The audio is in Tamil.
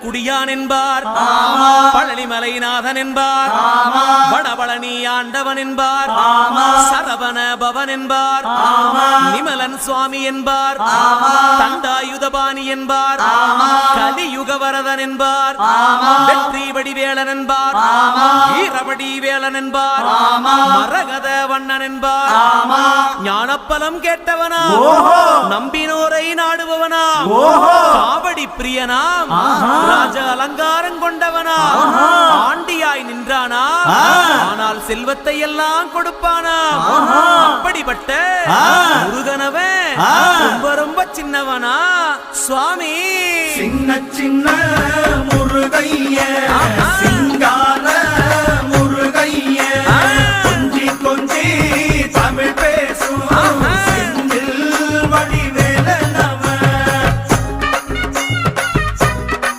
குடியான் என்பார், பழனிமலைநாதன் என்பார், வடபழனி ஆண்டவன் என்பார், சரவண பவன் என்பார், நிமலன் சுவாமி என்பார், தண்டாயுதபாணி என்பார், கலியுகவரதன் என்பார், வெற்றி வடிவேலன் என்பார், வீரவடி வேலன் என்பார், மரகத வண்ணன் என்பார், ஞானப்பலம் கேட்டவனா, நம்பினோரை நாடுபவனா, காவடி பிரியனாம், ராஜ அலங்காரம் கொண்டவனா, ஆண்டியாய் நின்றானா, ஆனால் செல்வத்தை எல்லாம் கொடுப்பானா, அப்படிப்பட்ட முருகனவன் ரொம்ப ரொம்ப சின்னவனா சுவாமி. சின்ன சின்ன